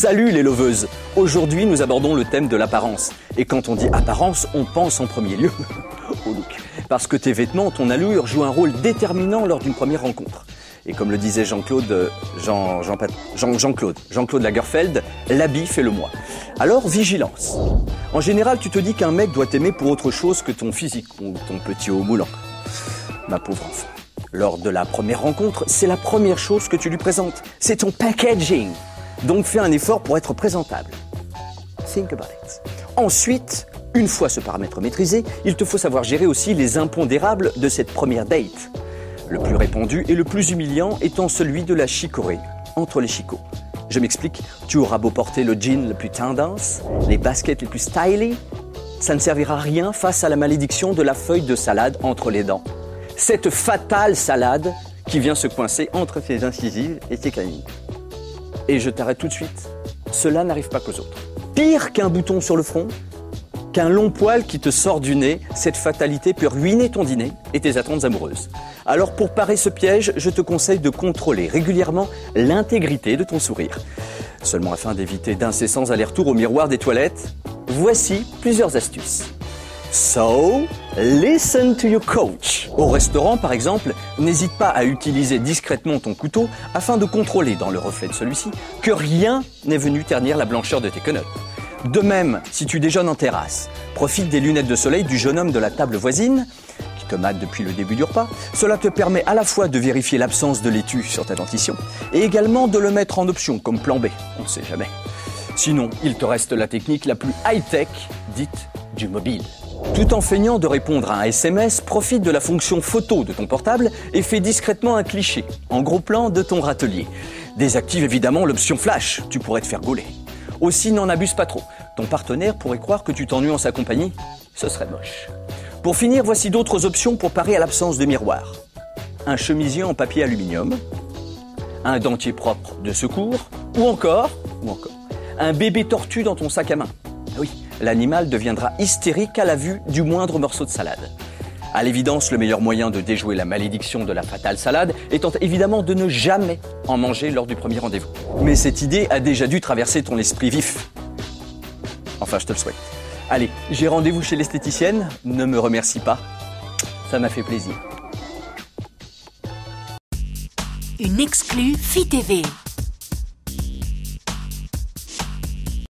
Salut les loveuses! Aujourd'hui, nous abordons le thème de l'apparence. Et quand on dit apparence, on pense en premier lieu au look. Parce que tes vêtements, ton allure jouent un rôle déterminant lors d'une première rencontre. Et comme le disait Jean-Claude Lagerfeld, l'habit fait le moi. Alors, vigilance. En général, tu te dis qu'un mec doit t'aimer pour autre chose que ton physique ou ton petit haut moulant. Ma pauvre enfant. Lors de la première rencontre, c'est la première chose que tu lui présentes. C'est ton packaging. Donc fais un effort pour être présentable. Think about it. Ensuite, une fois ce paramètre maîtrisé, il te faut savoir gérer aussi les impondérables de cette première date. Le plus répandu et le plus humiliant étant celui de la chicorée, entre les chicots. Je m'explique, tu auras beau porter le jean le plus tendance, les baskets les plus stylées, ça ne servira à rien face à la malédiction de la feuille de salade entre les dents. Cette fatale salade qui vient se coincer entre tes incisives et tes canines. Et je t'arrête tout de suite, cela n'arrive pas qu'aux autres. Pire qu'un bouton sur le front, qu'un long poil qui te sort du nez, cette fatalité peut ruiner ton dîner et tes attentes amoureuses. Alors pour parer ce piège, je te conseille de contrôler régulièrement l'intégrité de ton sourire. Seulement afin d'éviter d'incessants allers-retours au miroir des toilettes, voici plusieurs astuces. So, listen to your coach. Au restaurant, par exemple, n'hésite pas à utiliser discrètement ton couteau afin de contrôler dans le reflet de celui-ci que rien n'est venu ternir la blancheur de tes quenottes. De même, si tu déjeunes en terrasse, profite des lunettes de soleil du jeune homme de la table voisine qui te mate depuis le début du repas. Cela te permet à la fois de vérifier l'absence de laitue sur ta dentition et également de le mettre en option comme plan B, on ne sait jamais. Sinon, il te reste la technique la plus high-tech, dite du mobile. Tout en feignant de répondre à un SMS, profite de la fonction photo de ton portable et fais discrètement un cliché, en gros plan de ton râtelier. Désactive évidemment l'option flash, tu pourrais te faire gauler. Aussi, n'en abuse pas trop. Ton partenaire pourrait croire que tu t'ennuies en sa compagnie. Ce serait moche. Pour finir, voici d'autres options pour parer à l'absence de miroir. Un chemisier en papier aluminium, un dentier propre de secours, ou encore, un bébé tortue dans ton sac à main. Oui, l'animal deviendra hystérique à la vue du moindre morceau de salade. À l'évidence, le meilleur moyen de déjouer la malédiction de la fatale salade étant évidemment de ne jamais en manger lors du premier rendez-vous. Mais cette idée a déjà dû traverser ton esprit vif. Enfin, je te le souhaite. Allez, j'ai rendez-vous chez l'esthéticienne, ne me remercie pas, ça m'a fait plaisir. Une exclue Fit TV.